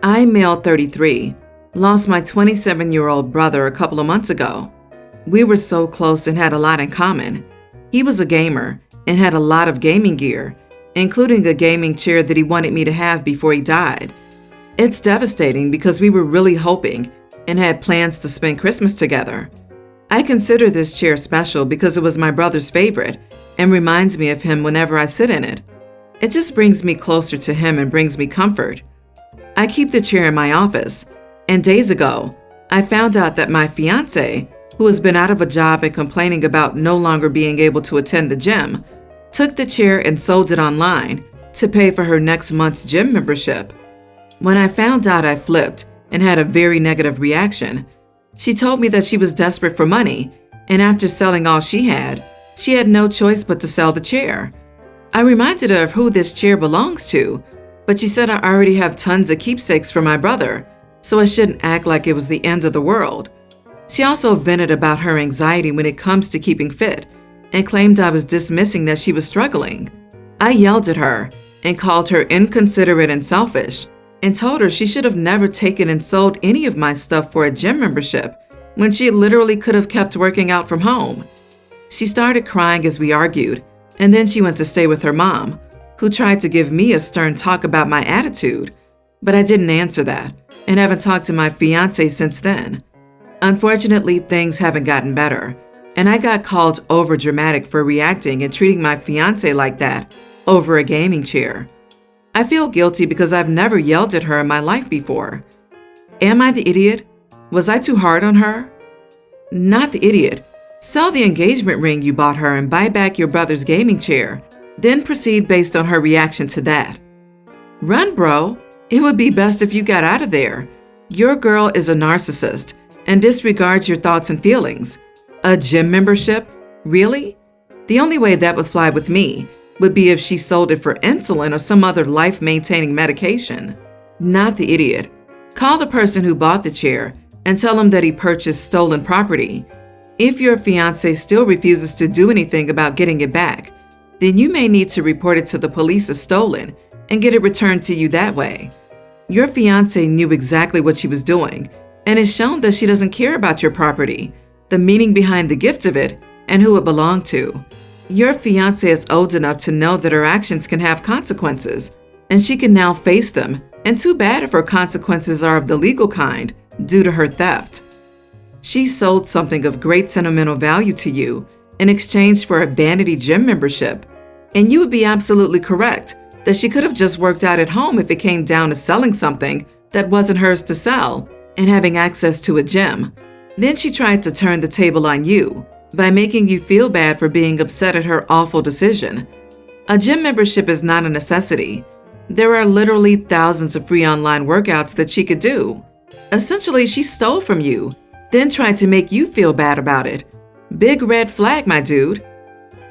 I'm male 33, lost my 27-year-old brother a couple of months ago. We were so close and had a lot in common. He was a gamer and had a lot of gaming gear, including a gaming chair that he wanted me to have before he died. It's devastating because we were really hoping and had plans to spend Christmas together. I consider this chair special because it was my brother's favorite and reminds me of him whenever I sit in it. It just brings me closer to him and brings me comfort. I keep the chair in my office, and days ago, I found out that my fiancé, who has been out of a job and complaining about no longer being able to attend the gym, took the chair and sold it online to pay for her next month's gym membership. When I found out, I flipped and had a very negative reaction. She told me that she was desperate for money, and after selling all she had no choice but to sell the chair. I reminded her of who this chair belongs to, but she said I already have tons of keepsakes for my brother, so I shouldn't act like it was the end of the world. She also vented about her anxiety when it comes to keeping fit and claimed I was dismissing that she was struggling. I yelled at her and called her inconsiderate and selfish and told her she should have never taken and sold any of my stuff for a gym membership when she literally could have kept working out from home. She started crying as we argued, and then she went to stay with her mom, who tried to give me a stern talk about my attitude, but I didn't answer that and haven't talked to my fiancé since then. Unfortunately, things haven't gotten better, and I got called overdramatic for reacting and treating my fiancé like that over a gaming chair. I feel guilty because I've never yelled at her in my life before. Am I the idiot? Was I too hard on her? Not the idiot. Sell the engagement ring you bought her and buy back your brother's gaming chair. Then proceed based on her reaction to that. Run, bro. It would be best if you got out of there. Your girl is a narcissist and disregards your thoughts and feelings. A gym membership? Really? The only way that would fly with me would be if she sold it for insulin or some other life-maintaining medication. Not the idiot. Call the person who bought the chair and tell him that he purchased stolen property. If your fiancé still refuses to do anything about getting it back, then you may need to report it to the police as stolen and get it returned to you that way. Your fiancé knew exactly what she was doing and has shown that she doesn't care about your property, the meaning behind the gift of it, and who it belonged to. Your fiancé is old enough to know that her actions can have consequences, and she can now face them, and too bad if her consequences are of the legal kind due to her theft. She sold something of great sentimental value to you in exchange for a vanity gym membership, and you would be absolutely correct that she could have just worked out at home if it came down to selling something that wasn't hers to sell and having access to a gym. Then she tried to turn the table on you by making you feel bad for being upset at her awful decision. A gym membership is not a necessity. There are literally thousands of free online workouts that she could do. Essentially, she stole from you, then tried to make you feel bad about it. Big red flag, my dude.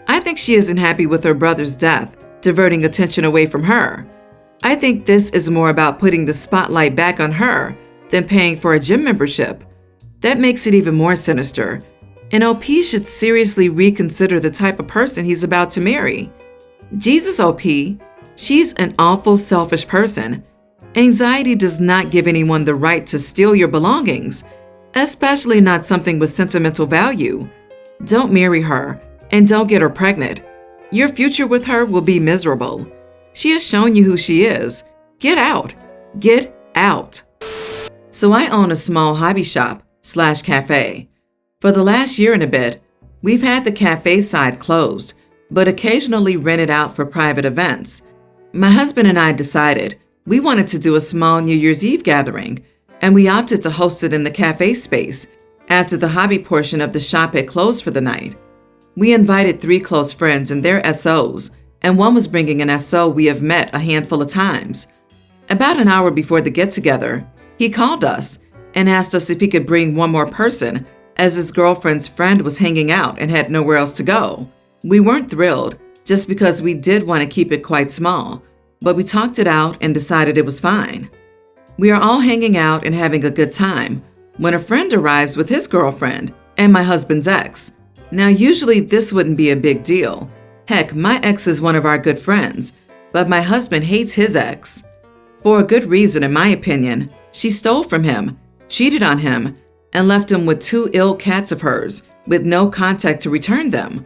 I think she isn't happy with her brother's death, diverting attention away from her. I think this is more about putting the spotlight back on her than paying for a gym membership. That makes it even more sinister. And OP should seriously reconsider the type of person he's about to marry. Jesus, OP, she's an awful selfish person. Anxiety does not give anyone the right to steal your belongings, especially not something with sentimental value. Don't marry her and don't get her pregnant. Your future with her will be miserable. She has shown you who she is. Get out. Get out. So I own a small hobby shop/cafe. For the last year and a bit, we've had the cafe side closed, but occasionally rented out for private events. My husband and I decided we wanted to do a small New Year's Eve gathering, and we opted to host it in the cafe space after the hobby portion of the shop had closed for the night. We invited 3 close friends and their SOs, and one was bringing an SO we have met a handful of times. About an hour before the get-together, he called us and asked us if he could bring one more person, as his girlfriend's friend was hanging out and had nowhere else to go. We weren't thrilled, just because we did want to keep it quite small, but we talked it out and decided it was fine. We are all hanging out and having a good time when a friend arrives with his girlfriend and my husband's ex. Now, usually this wouldn't be a big deal. Heck, my ex is one of our good friends, but my husband hates his ex. For a good reason, in my opinion. She stole from him, cheated on him, and left him with 2 ill cats of hers with no contact to return them.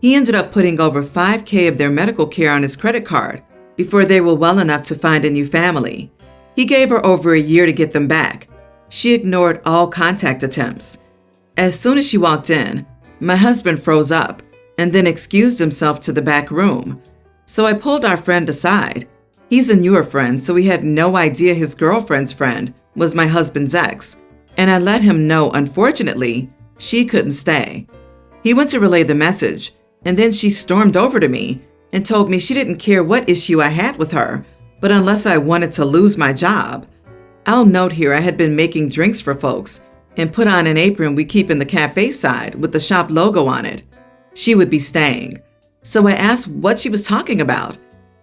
He ended up putting over $5,000 of their medical care on his credit card before they were well enough to find a new family. He gave her over a year to get them back. She ignored all contact attempts. As soon as she walked in, my husband froze up and then excused himself to the back room. So I pulled our friend aside. He's a newer friend, so he had no idea his girlfriend's friend was my husband's ex, and I let him know, unfortunately, she couldn't stay. He went to relay the message, and then she stormed over to me and told me she didn't care what issue I had with her, but unless I wanted to lose my job. I'll note here I had been making drinks for folks and put on an apron we keep in the cafe side with the shop logo on it. She would be staying. So I asked what she was talking about,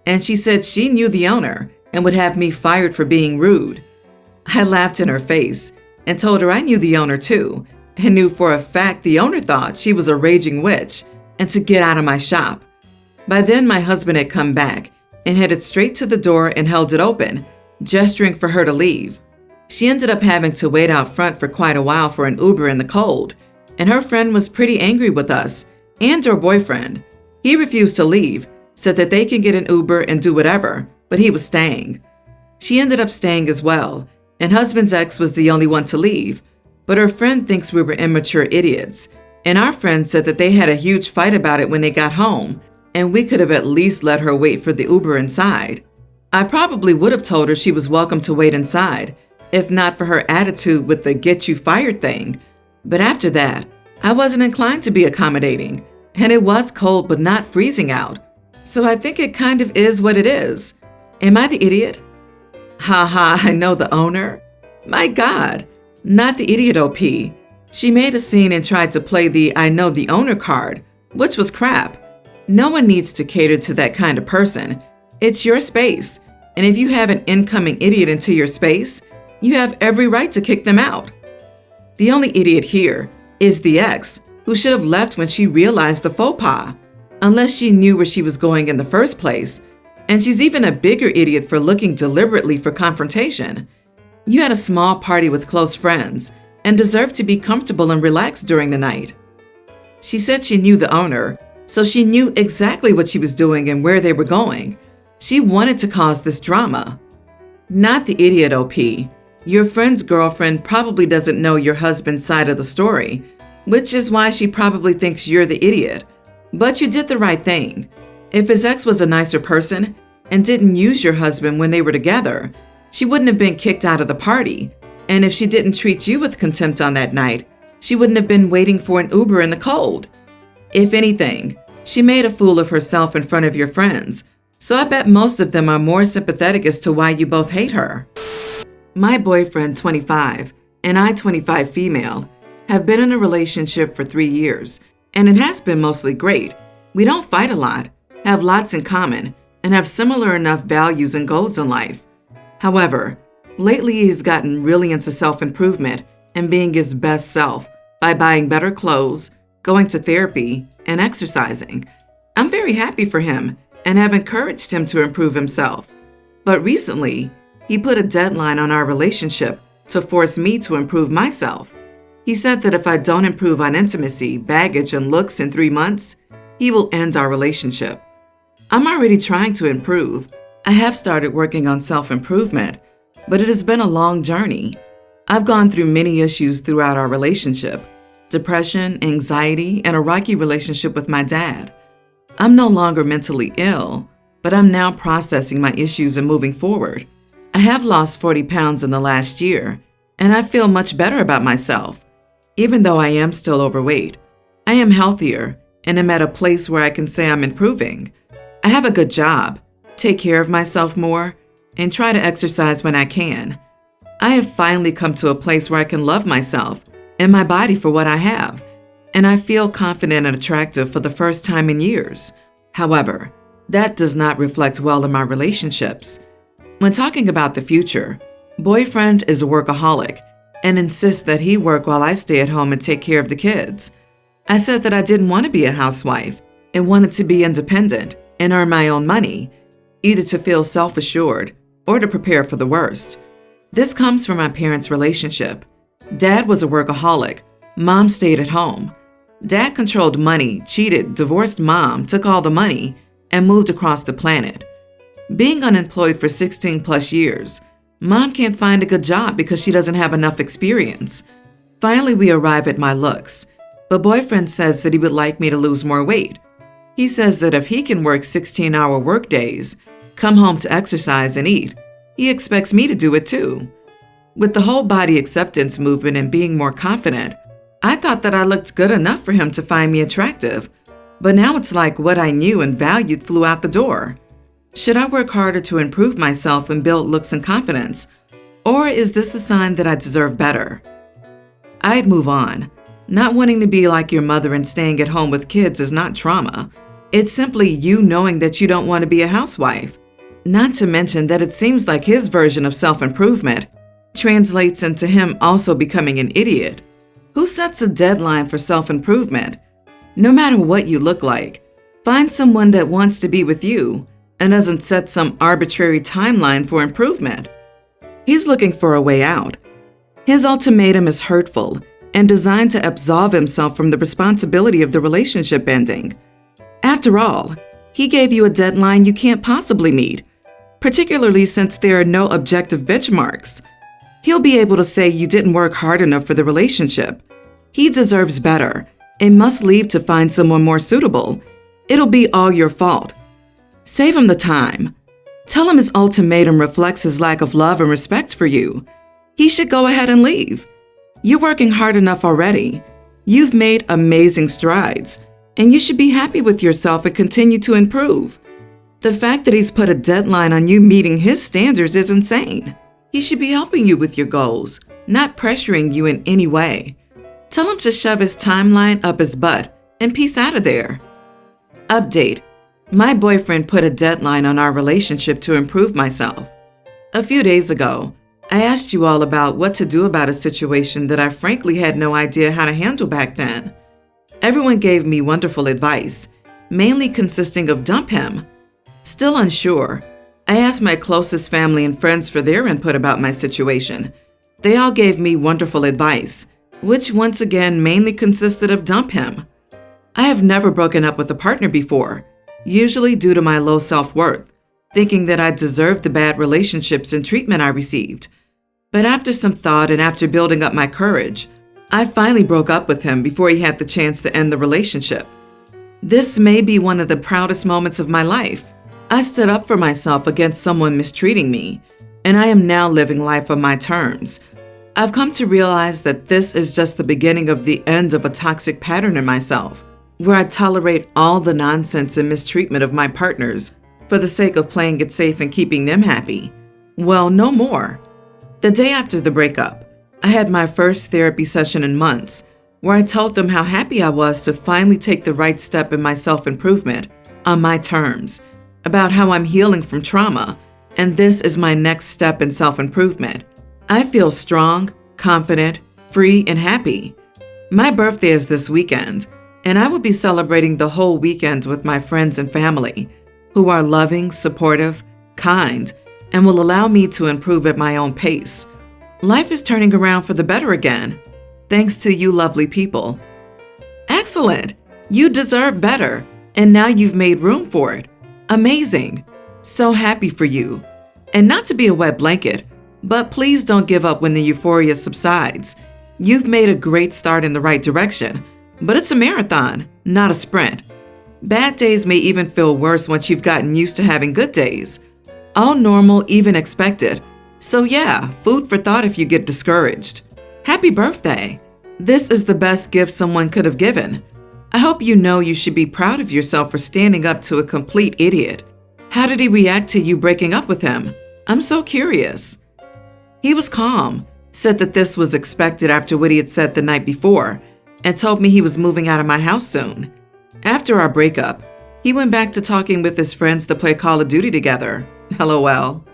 and she said she knew the owner and would have me fired for being rude. I laughed in her face and told her I knew the owner too, and knew for a fact the owner thought she was a raging witch and to get out of my shop. By then, my husband had come back and headed straight to the door and held it open, gesturing for her to leave. She ended up having to wait out front for quite a while for an Uber in the cold, and her friend was pretty angry with us and her boyfriend. He refused to leave, said that they can get an Uber and do whatever, but he was staying. She ended up staying as well, and husband's ex was the only one to leave, but her friend thinks we were immature idiots, and our friend said that they had a huge fight about it when they got home, and we could have at least let her wait for the Uber inside. I probably would have told her she was welcome to wait inside, if not for her attitude with the get you fired thing. But after that, I wasn't inclined to be accommodating, and it was cold but not freezing out. So I think it kind of is what it is. Am I the idiot? Haha, I know the owner. My God, not the idiot OP. She made a scene and tried to play the I know the owner card, which was crap. No one needs to cater to that kind of person. It's your space, and if you have an incoming idiot into your space, you have every right to kick them out. The only idiot here is the ex, who should have left when she realized the faux pas, unless she knew where she was going in the first place. And she's even a bigger idiot for looking deliberately for confrontation. You had a small party with close friends and deserved to be comfortable and relaxed during the night. She said she knew the owner, so she knew exactly what she was doing and where they were going. She wanted to cause this drama. Not the idiot OP. Your friend's girlfriend probably doesn't know your husband's side of the story, which is why she probably thinks you're the idiot. But you did the right thing. If his ex was a nicer person and didn't use your husband when they were together, she wouldn't have been kicked out of the party. And if she didn't treat you with contempt on that night, she wouldn't have been waiting for an Uber in the cold. If anything, she made a fool of herself in front of your friends, so I bet most of them are more sympathetic as to why you both hate her. My boyfriend, 25, and I, 25 female, have been in a relationship for 3 years, and it has been mostly great. We don't fight a lot, have lots in common, and have similar enough values and goals in life. However, lately he's gotten really into self-improvement and being his best self by buying better clothes, going to therapy, and exercising. I'm very happy for him and have encouraged him to improve himself. But recently, he put a deadline on our relationship to force me to improve myself. He said that if I don't improve on intimacy, baggage, and looks in 3 months, he will end our relationship. I'm already trying to improve. I have started working on self-improvement, but it has been a long journey. I've gone through many issues throughout our relationship: depression, anxiety, and a rocky relationship with my dad. I'm no longer mentally ill, but I'm now processing my issues and moving forward. I have lost 40 pounds in the last year, and I feel much better about myself. Even though I am still overweight, I am healthier and am at a place where I can say I'm improving. I have a good job, take care of myself more, and try to exercise when I can. I have finally come to a place where I can love myself and my body for what I have, and I feel confident and attractive for the first time in years. However, that does not reflect well in my relationships. When talking about the future, boyfriend is a workaholic and insists that he work while I stay at home and take care of the kids. I said that I didn't want to be a housewife and wanted to be independent and earn my own money, either to feel self-assured or to prepare for the worst. This comes from my parents' relationship. Dad was a workaholic. Mom stayed at home. Dad controlled money, cheated, divorced mom, took all the money, and moved across the planet. Being unemployed for 16 plus years, Mom can't find a good job because she doesn't have enough experience. Finally, we arrive at my looks, but boyfriend says that he would like me to lose more weight. He says that if he can work 16-hour work days, come home to exercise and eat, he expects me to do it too. With the whole body acceptance movement and being more confident, I thought that I looked good enough for him to find me attractive, but now it's like what I knew and valued flew out the door. Should I work harder to improve myself and build looks and confidence, or is this a sign that I deserve better? I'd move on. Not wanting to be like your mother and staying at home with kids is not trauma. It's simply you knowing that you don't want to be a housewife. Not to mention that it seems like his version of self-improvement translates into him also becoming an idiot. Who sets a deadline for self-improvement? No matter what you look like, find someone that wants to be with you and doesn't set some arbitrary timeline for improvement. He's looking for a way out. His ultimatum is hurtful and designed to absolve himself from the responsibility of the relationship ending. After all, he gave you a deadline you can't possibly meet, particularly since there are no objective benchmarks. He'll be able to say you didn't work hard enough for the relationship. He deserves better and must leave to find someone more suitable. It'll be all your fault. Save him the time. Tell him his ultimatum reflects his lack of love and respect for you. He should go ahead and leave. You're working hard enough already. You've made amazing strides, and you should be happy with yourself and continue to improve. The fact that he's put a deadline on you meeting his standards is insane. He should be helping you with your goals, not pressuring you in any way. Tell him to shove his timeline up his butt and peace out of there. Update. My boyfriend put a deadline on our relationship to improve myself. A few days ago, I asked you all about what to do about a situation that I frankly had no idea how to handle back then. Everyone gave me wonderful advice, mainly consisting of dump him. Still unsure, I asked my closest family and friends for their input about my situation. They all gave me wonderful advice, which once again mainly consisted of dump him. I have never broken up with a partner before, usually due to my low self-worth, thinking that I deserved the bad relationships and treatment I received. But after some thought and after building up my courage, I finally broke up with him before he had the chance to end the relationship. This may be one of the proudest moments of my life. I stood up for myself against someone mistreating me, and I am now living life on my terms. I've come to realize that this is just the beginning of the end of a toxic pattern in myself, where I tolerate all the nonsense and mistreatment of my partners for the sake of playing it safe and keeping them happy. Well, no more. The day after the breakup, I had my first therapy session in months, where I told them how happy I was to finally take the right step in my self-improvement on my terms, about how I'm healing from trauma, and this is my next step in self-improvement. I feel strong, confident, free, and happy. My birthday is this weekend, and I will be celebrating the whole weekend with my friends and family, who are loving, supportive, kind, and will allow me to improve at my own pace. Life is turning around for the better again, thanks to you lovely people. Excellent! You deserve better, and now you've made room for it. Amazing! So happy for you. And not to be a wet blanket, but please don't give up when the euphoria subsides. You've made a great start in the right direction, but it's a marathon, not a sprint. Bad days may even feel worse once you've gotten used to having good days. All normal, even expected. So yeah, food for thought if you get discouraged. Happy birthday! This is the best gift someone could have given. I hope you know you should be proud of yourself for standing up to a complete idiot. How did he react to you breaking up with him? I'm so curious. He was calm, said that this was expected after what he had said the night before, and told me he was moving out of my house soon. After our breakup, he went back to talking with his friends to play Call of Duty together. LOL.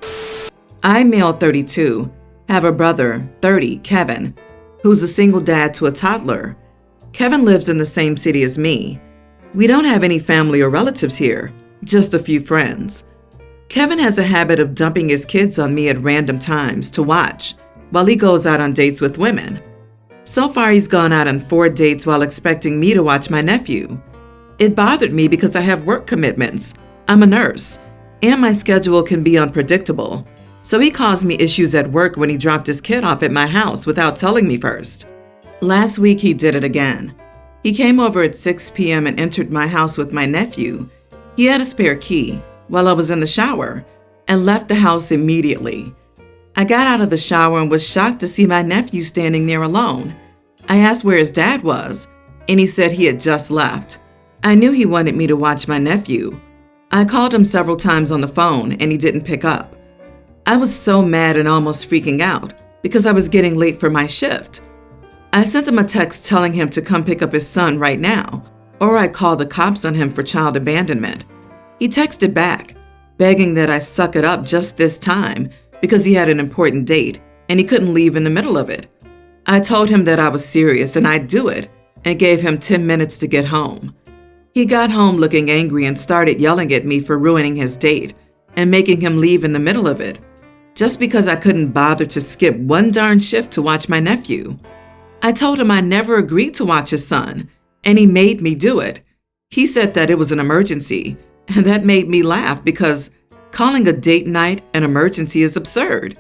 I'm male 32, have a brother, 30, Kevin, who's a single dad to a toddler. Kevin lives in the same city as me. We don't have any family or relatives here, just a few friends. Kevin has a habit of dumping his kids on me at random times to watch while he goes out on dates with women. So far, he's gone out on 4 dates while expecting me to watch my nephew. It bothered me because I have work commitments. I'm a nurse, and my schedule can be unpredictable. So he caused me issues at work when he dropped his kid off at my house without telling me first. Last week, he did it again. He came over at 6 p.m. and entered my house with my nephew. He had a spare key while I was in the shower and left the house immediately. I got out of the shower and was shocked to see my nephew standing there alone. I asked where his dad was, and he said he had just left. I knew he wanted me to watch my nephew. I called him several times on the phone, and he didn't pick up. I was so mad and almost freaking out because I was getting late for my shift. I sent him a text telling him to come pick up his son right now, or I'd call the cops on him for child abandonment. He texted back, begging that I suck it up just this time because he had an important date and he couldn't leave in the middle of it. I told him that I was serious and I'd do it and gave him 10 minutes to get home. He got home looking angry and started yelling at me for ruining his date and making him leave in the middle of it, just because I couldn't bother to skip one darn shift to watch my nephew. I told him I never agreed to watch his son, and he made me do it. He said that it was an emergency, and that made me laugh because calling a date night an emergency is absurd.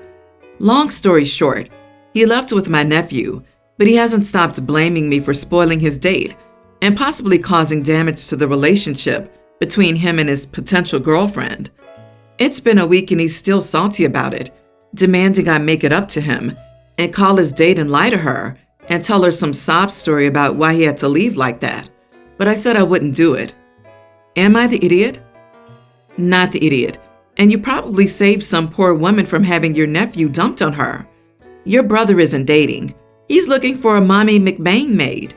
Long story short, he left with my nephew, but he hasn't stopped blaming me for spoiling his date and possibly causing damage to the relationship between him and his potential girlfriend. It's been a week and he's still salty about it, demanding I make it up to him and call his date and lie to her and tell her some sob story about why he had to leave like that. But I said I wouldn't do it. Am I the idiot? Not the idiot. And you probably saved some poor woman from having your nephew dumped on her. Your brother isn't dating. He's looking for a Mommy McBain maid.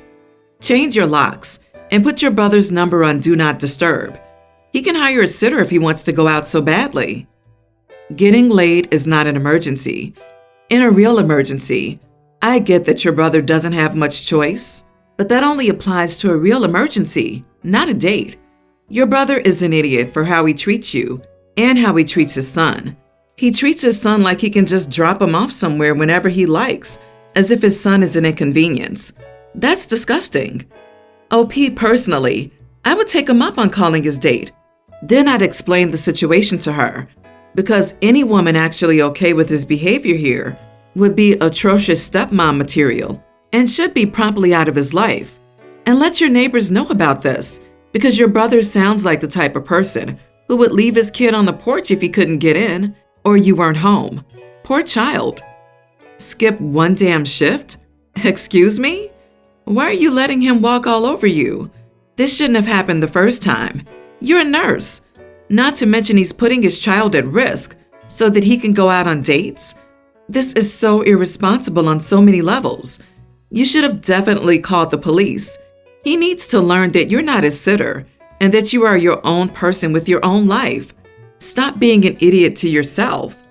Change your locks and put your brother's number on Do Not Disturb. He can hire a sitter if he wants to go out so badly. Getting laid is not an emergency. In a real emergency, I get that your brother doesn't have much choice, but that only applies to a real emergency, not a date. Your brother is an idiot for how he treats you and how he treats his son. He treats his son like he can just drop him off somewhere whenever he likes, as if his son is an inconvenience. That's disgusting. OP, personally, I would take him up on calling his date. Then I'd explain the situation to her, because any woman actually okay with his behavior here would be atrocious stepmom material and should be promptly out of his life. And let your neighbors know about this, because your brother sounds like the type of person who would leave his kid on the porch if he couldn't get in or you weren't home. Poor child. Skip one damn shift? Excuse me? Why are you letting him walk all over you? This shouldn't have happened the first time. You're a nurse. Not to mention he's putting his child at risk so that he can go out on dates. This is so irresponsible on so many levels. You should have definitely called the police. He needs to learn that you're not his sitter and that you are your own person with your own life. Stop being an idiot to yourself.